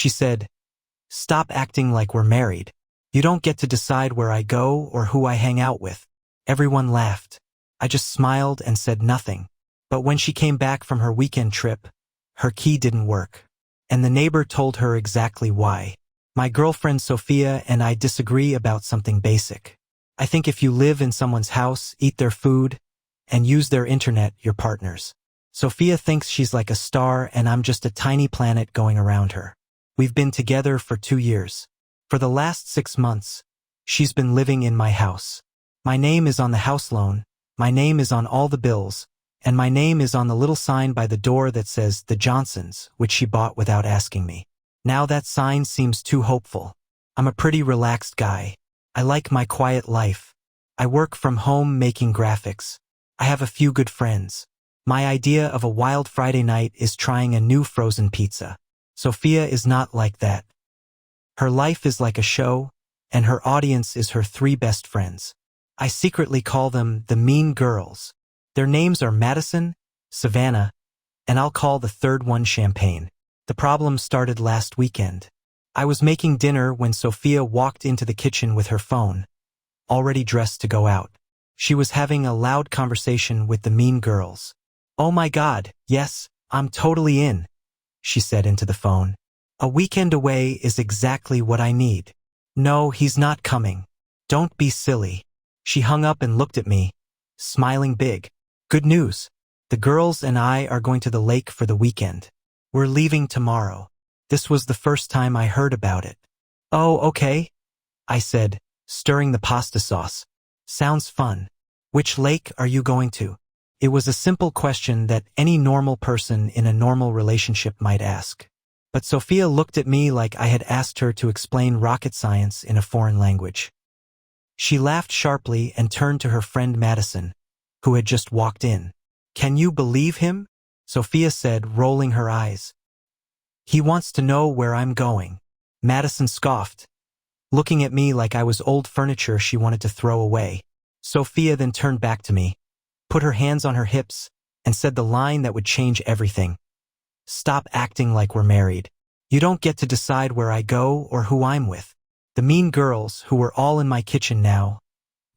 She said, "Stop acting like we're married. You don't get to decide where I go or who I hang out with." Everyone laughed. I just smiled and said nothing. But when she came back from her weekend trip, her key didn't work. And the neighbor told her exactly why. My girlfriend Sophia and I disagree about something basic. I think if you live in someone's house, eat their food, and use their internet, you're partners. Sophia thinks she's like a star and I'm just a tiny planet going around her. We've been together for 2 years. For the last 6 months, she's been living in my house. My name is on the house loan, my name is on all the bills, and my name is on the little sign by the door that says The Johnsons, which she bought without asking me. Now that sign seems too hopeful. I'm a pretty relaxed guy. I like my quiet life. I work from home making graphics. I have a few good friends. My idea of a wild Friday night is trying a new frozen pizza. Sophia is not like that. Her life is like a show, and her audience is her 3 best friends. I secretly call them the Mean Girls. Their names are Madison, Savannah, and I'll call the third one Champagne. The problem started last weekend. I was making dinner when Sophia walked into the kitchen with her phone, already dressed to go out. She was having a loud conversation with the Mean Girls. "Oh my God, yes, I'm totally in," she said into the phone. "A weekend away is exactly what I need." "No, he's not coming. Don't be silly." She hung up and looked at me, smiling big. "Good news. The girls and I are going to the lake for the weekend. We're leaving tomorrow." This was the first time I heard about it. "Oh, okay," I said, stirring the pasta sauce. "Sounds fun. Which lake are you going to?" It was a simple question that any normal person in a normal relationship might ask. But Sophia looked at me like I had asked her to explain rocket science in a foreign language. She laughed sharply and turned to her friend Madison, who had just walked in. "Can you believe him?" Sophia said, rolling her eyes. "He wants to know where I'm going." Madison scoffed, looking at me like I was old furniture she wanted to throw away. Sophia then turned back to me, put her hands on her hips, and said the line that would change everything. "Stop acting like we're married. You don't get to decide where I go or who I'm with." The Mean Girls, who were all in my kitchen now,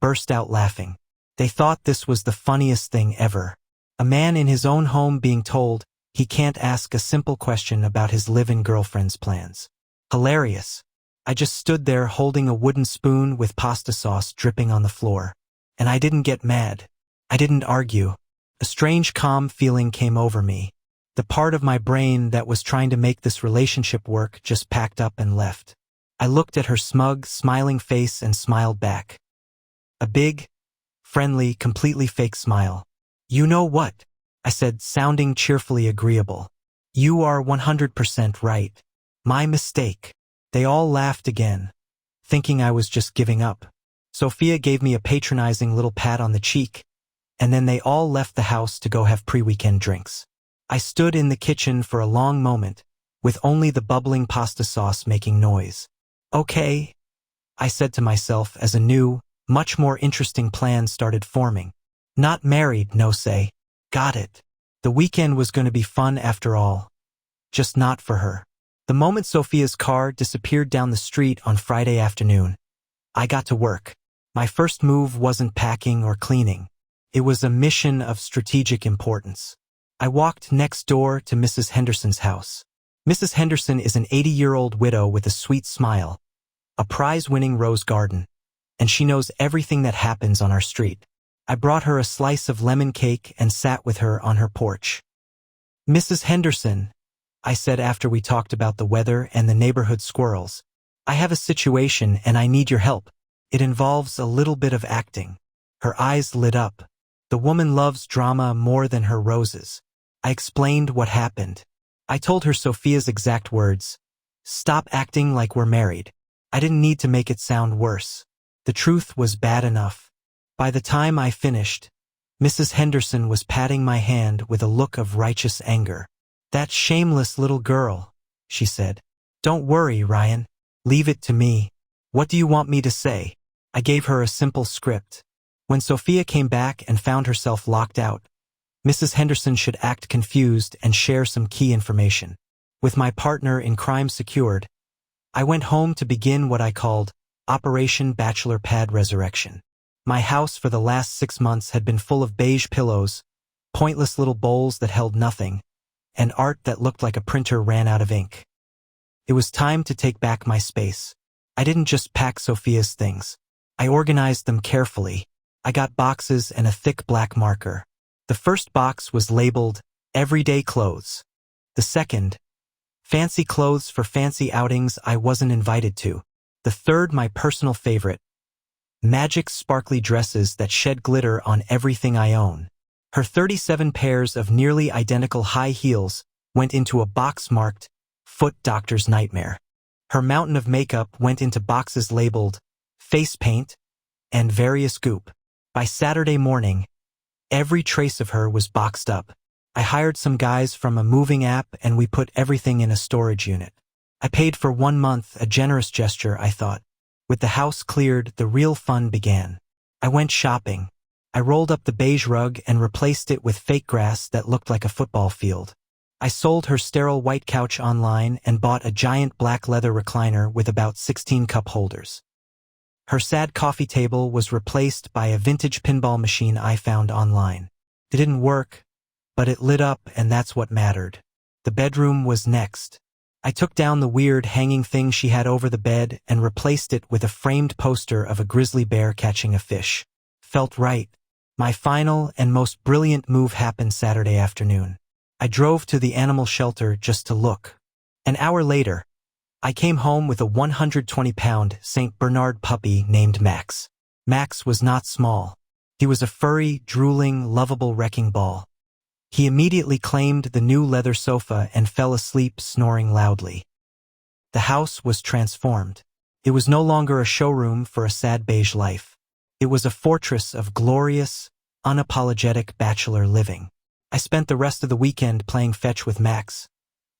burst out laughing. They thought this was the funniest thing ever. A man in his own home being told he can't ask a simple question about his live-in girlfriend's plans. Hilarious. I just stood there holding a wooden spoon with pasta sauce dripping on the floor. And I didn't get mad. I didn't argue. A strange calm feeling came over me. The part of my brain that was trying to make this relationship work just packed up and left. I looked at her smug, smiling face and smiled back. A big, friendly, completely fake smile. "You know what?" I said, sounding cheerfully agreeable. "You are 100% right. My mistake." They all laughed again, thinking I was just giving up. Sophia gave me a patronizing little pat on the cheek, and then they all left the house to go have pre-weekend drinks. I stood in the kitchen for a long moment, with only the bubbling pasta sauce making noise. "Okay," I said to myself as a new, much more interesting plan started forming. Not married, no say. Got it. The weekend was going to be fun after all. Just not for her. The moment Sophia's car disappeared down the street on Friday afternoon, I got to work. My first move wasn't packing or cleaning. It was a mission of strategic importance. I walked next door to Mrs. Henderson's house. Mrs. Henderson is an 80-year-old widow with a sweet smile, a prize-winning rose garden, and she knows everything that happens on our street. I brought her a slice of lemon cake and sat with her on her porch. "Mrs. Henderson," I said after we talked about the weather and the neighborhood squirrels, "I have a situation and I need your help. It involves a little bit of acting." Her eyes lit up. The woman loves drama more than her roses. I explained what happened. I told her Sophia's exact words. "Stop acting like we're married." I didn't need to make it sound worse. The truth was bad enough. By the time I finished, Mrs. Henderson was patting my hand with a look of righteous anger. "That shameless little girl," she said. "Don't worry, Ryan. Leave it to me. What do you want me to say?" I gave her a simple script. When Sophia came back and found herself locked out, Mrs. Henderson should act confused and share some key information. With my partner in crime secured, I went home to begin what I called Operation Bachelor Pad Resurrection. My house for the last 6 months had been full of beige pillows, pointless little bowls that held nothing, and art that looked like a printer ran out of ink. It was time to take back my space. I didn't just pack Sophia's things. I organized them carefully. I got boxes and a thick black marker. The first box was labeled Everyday Clothes. The second, Fancy Clothes for Fancy Outings I Wasn't Invited to. The third, my personal favorite, Magic Sparkly Dresses that Shed Glitter on Everything I Own. Her 37 pairs of nearly identical high heels went into a box marked Foot Doctor's Nightmare. Her mountain of makeup went into boxes labeled Face Paint and Various Goop. By Saturday morning, every trace of her was boxed up. I hired some guys from a moving app and we put everything in a storage unit. I paid for 1 month, a generous gesture, I thought. With the house cleared, the real fun began. I went shopping. I rolled up the beige rug and replaced it with fake grass that looked like a football field. I sold her sterile white couch online and bought a giant black leather recliner with about 16 cup holders. Her sad coffee table was replaced by a vintage pinball machine I found online. It didn't work, but it lit up and that's what mattered. The bedroom was next. I took down the weird hanging thing she had over the bed and replaced it with a framed poster of a grizzly bear catching a fish. Felt right. My final and most brilliant move happened Saturday afternoon. I drove to the animal shelter just to look. An hour later, I came home with a 120-pound St. Bernard puppy named Max. Max was not small. He was a furry, drooling, lovable wrecking ball. He immediately claimed the new leather sofa and fell asleep snoring loudly. The house was transformed. It was no longer a showroom for a sad beige life. It was a fortress of glorious, unapologetic bachelor living. I spent the rest of the weekend playing fetch with Max,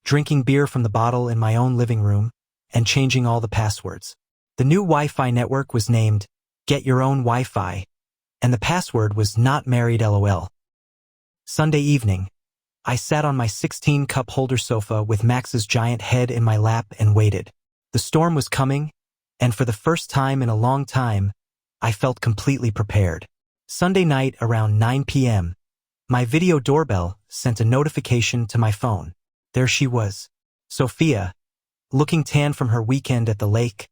drinking beer from the bottle in my own living room, and changing all the passwords. The new Wi-Fi network was named Get Your Own Wi-Fi, and the password was Not Married LOL. Sunday evening, I sat on my 16-cup holder sofa with Max's giant head in my lap and waited. The storm was coming, and for the first time in a long time, I felt completely prepared. Sunday night around 9 p.m., my video doorbell sent a notification to my phone. There she was, Sophia, looking tan from her weekend at the lake,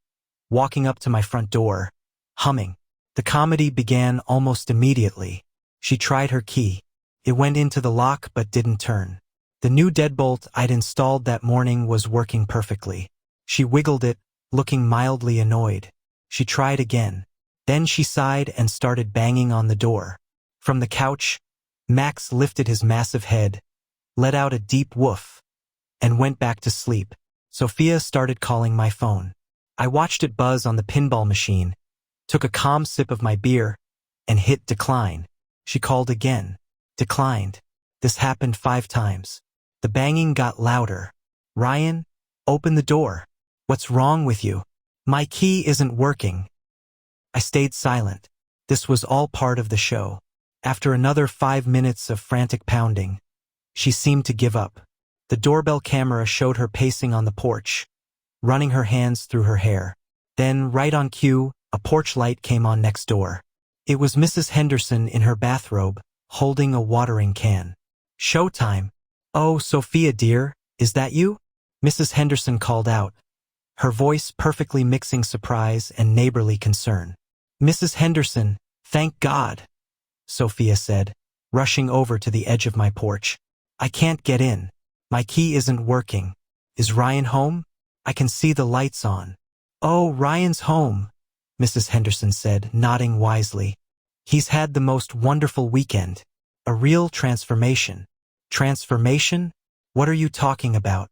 walking up to my front door, humming. The comedy began almost immediately. She tried her key. It went into the lock but didn't turn. The new deadbolt I'd installed that morning was working perfectly. She wiggled it, looking mildly annoyed. She tried again. Then she sighed and started banging on the door. From the couch, Max lifted his massive head, let out a deep woof, and went back to sleep. Sophia started calling my phone. I watched it buzz on the pinball machine, took a calm sip of my beer, and hit decline. She called again. Declined. This happened 5 times. The banging got louder. Ryan, open the door. What's wrong with you? My key isn't working. I stayed silent. This was all part of the show. After another 5 minutes of frantic pounding, she seemed to give up. The doorbell camera showed her pacing on the porch, running her hands through her hair. Then, right on cue, a porch light came on next door. It was Mrs. Henderson in her bathrobe, holding a watering can. Showtime. Oh, Sophia dear, is that you? Mrs. Henderson called out, her voice perfectly mixing surprise and neighborly concern. Mrs. Henderson, thank God, Sophia said, rushing over to the edge of my porch. I can't get in. My key isn't working. Is Ryan home? I can see the lights on. Oh, Ryan's home, Mrs. Henderson said, nodding wisely. He's had the most wonderful weekend. A real transformation. Transformation? What are you talking about?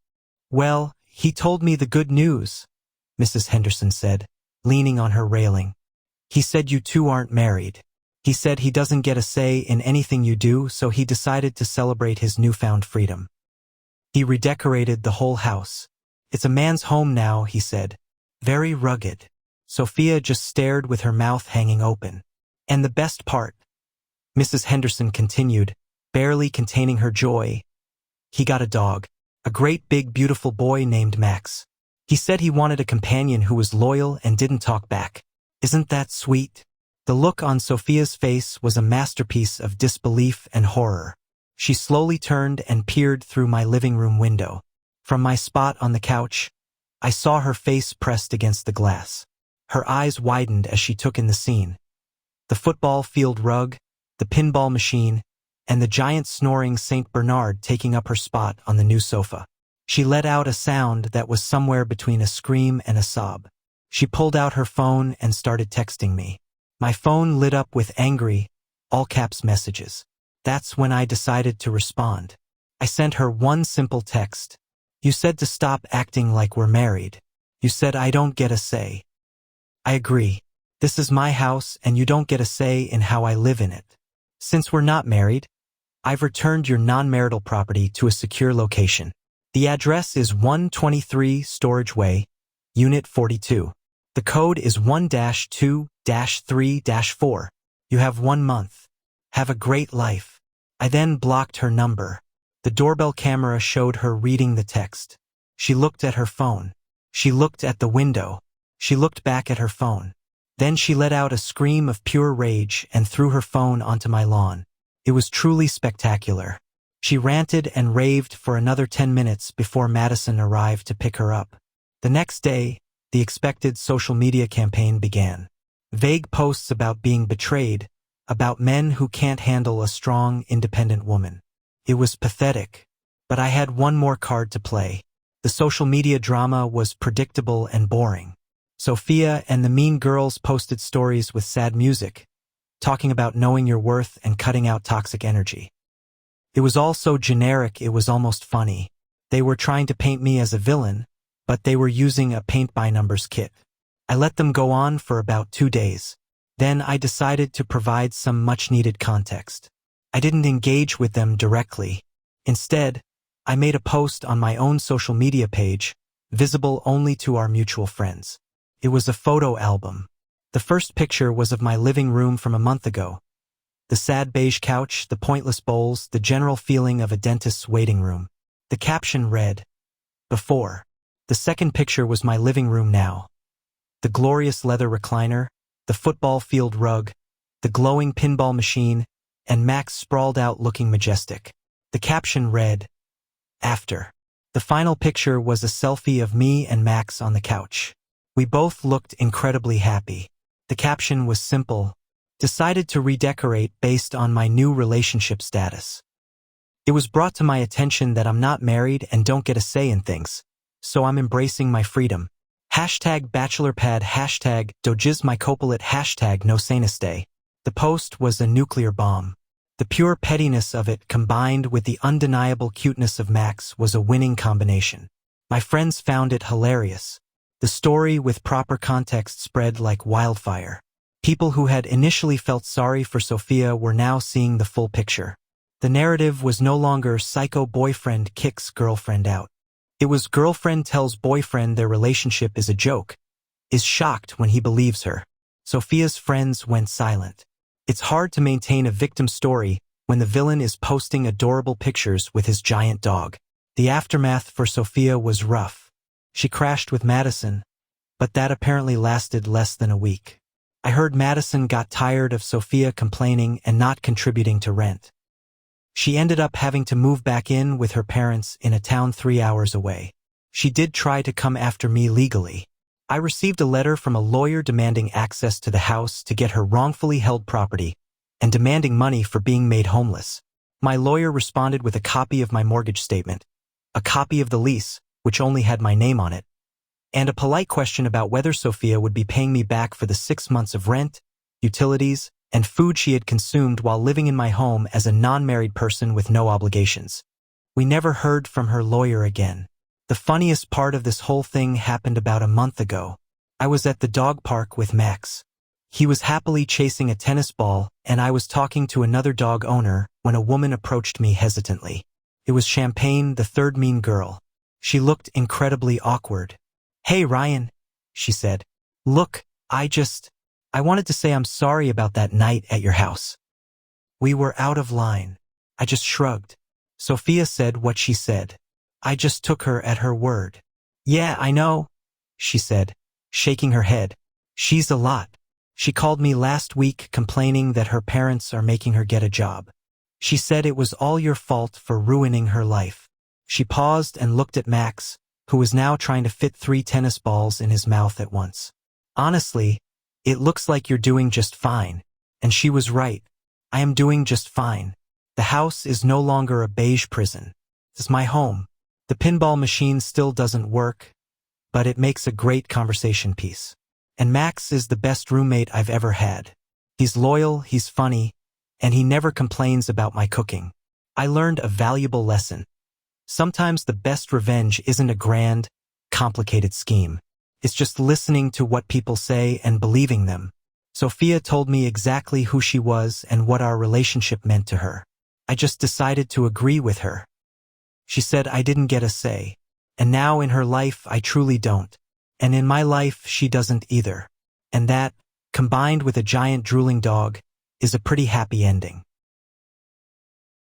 Well, he told me the good news, Mrs. Henderson said, leaning on her railing. He said you two aren't married. He said he doesn't get a say in anything you do, so he decided to celebrate his newfound freedom. He redecorated the whole house. It's a man's home now, he said. Very rugged. Sophia just stared with her mouth hanging open. And the best part, Mrs. Henderson continued, barely containing her joy, he got a dog. A great big beautiful boy named Max. He said he wanted a companion who was loyal and didn't talk back. Isn't that sweet? The look on Sophia's face was a masterpiece of disbelief and horror. She slowly turned and peered through my living room window. From my spot on the couch, I saw her face pressed against the glass. Her eyes widened as she took in the scene. The football field rug, the pinball machine, and the giant snoring Saint Bernard taking up her spot on the new sofa. She let out a sound that was somewhere between a scream and a sob. She pulled out her phone and started texting me. My phone lit up with angry, all-caps messages. That's when I decided to respond. I sent her one simple text. You said to stop acting like we're married. You said I don't get a say. I agree. This is my house and you don't get a say in how I live in it. Since we're not married, I've returned your non-marital property to a secure location. The address is 123 Storage Way, Unit 42. The code is 1-2-3-4. You have 1 month. Have a great life. I then blocked her number. The doorbell camera showed her reading the text. She looked at her phone. She looked at the window. She looked back at her phone. Then she let out a scream of pure rage and threw her phone onto my lawn. It was truly spectacular. She ranted and raved for another 10 minutes before Madison arrived to pick her up. The next day, the expected social media campaign began. Vague posts about being betrayed, about men who can't handle a strong, independent woman. It was pathetic. But I had one more card to play. The social media drama was predictable and boring. Sophia and the mean girls posted stories with sad music, talking about knowing your worth and cutting out toxic energy. It was all so generic it was almost funny. They were trying to paint me as a villain, but they were using a paint-by-numbers kit. I let them go on for about 2 days. Then I decided to provide some much-needed context. I didn't engage with them directly. Instead, I made a post on my own social media page, visible only to our mutual friends. It was a photo album. The first picture was of my living room from a month ago. The sad beige couch, the pointless bowls, the general feeling of a dentist's waiting room. The caption read, "Before." The second picture was my living room now. The glorious leather recliner, the football field rug, the glowing pinball machine, and Max sprawled out looking majestic. The caption read, "After." The final picture was a selfie of me and Max on the couch. We both looked incredibly happy. The caption was simple. Decided to redecorate based on my new relationship status. It was brought to my attention that I'm not married and don't get a say in things, so I'm embracing my freedom. #bachelorpad, #dojizmycopalit, #nosanestay. The post was a nuclear bomb. The pure pettiness of it combined with the undeniable cuteness of Max was a winning combination. My friends found it hilarious. The story with proper context spread like wildfire. People who had initially felt sorry for Sophia were now seeing the full picture. The narrative was no longer psycho boyfriend kicks girlfriend out. It was girlfriend tells boyfriend their relationship is a joke, is shocked when he believes her. Sophia's friends went silent. It's hard to maintain a victim story when the villain is posting adorable pictures with his giant dog. The aftermath for Sophia was rough. She crashed with Madison, but that apparently lasted less than a week. I heard Madison got tired of Sophia complaining and not contributing to rent. She ended up having to move back in with her parents in a town 3 hours away. She did try to come after me legally. I received a letter from a lawyer demanding access to the house to get her wrongfully held property and demanding money for being made homeless. My lawyer responded with a copy of my mortgage statement, a copy of the lease, which only had my name on it, and a polite question about whether Sophia would be paying me back for the 6 months of rent, utilities, and food she had consumed while living in my home as a non-married person with no obligations. We never heard from her lawyer again. The funniest part of this whole thing happened about a month ago. I was at the dog park with Max. He was happily chasing a tennis ball, and I was talking to another dog owner when a woman approached me hesitantly. It was Champagne, the third mean girl. She looked incredibly awkward. "Hey, Ryan," she said. "Look, I wanted to say I'm sorry about that night at your house." We were out of line. I just shrugged. Sophia said what she said. I just took her at her word. Yeah, I know, she said, shaking her head. She's a lot. She called me last week complaining that her parents are making her get a job. She said it was all your fault for ruining her life. She paused and looked at Max, who was now trying to fit 3 tennis balls in his mouth at once. Honestly, it looks like you're doing just fine. And she was right. I am doing just fine. The house is no longer a beige prison. It's my home. The pinball machine still doesn't work, but it makes a great conversation piece. And Max is the best roommate I've ever had. He's loyal, he's funny, and he never complains about my cooking. I learned a valuable lesson. Sometimes the best revenge isn't a grand, complicated scheme. It's just listening to what people say and believing them. Sophia told me exactly who she was and what our relationship meant to her. I just decided to agree with her. She said I didn't get a say. And now in her life I truly don't. And in my life she doesn't either. And that, combined with a giant drooling dog, is a pretty happy ending.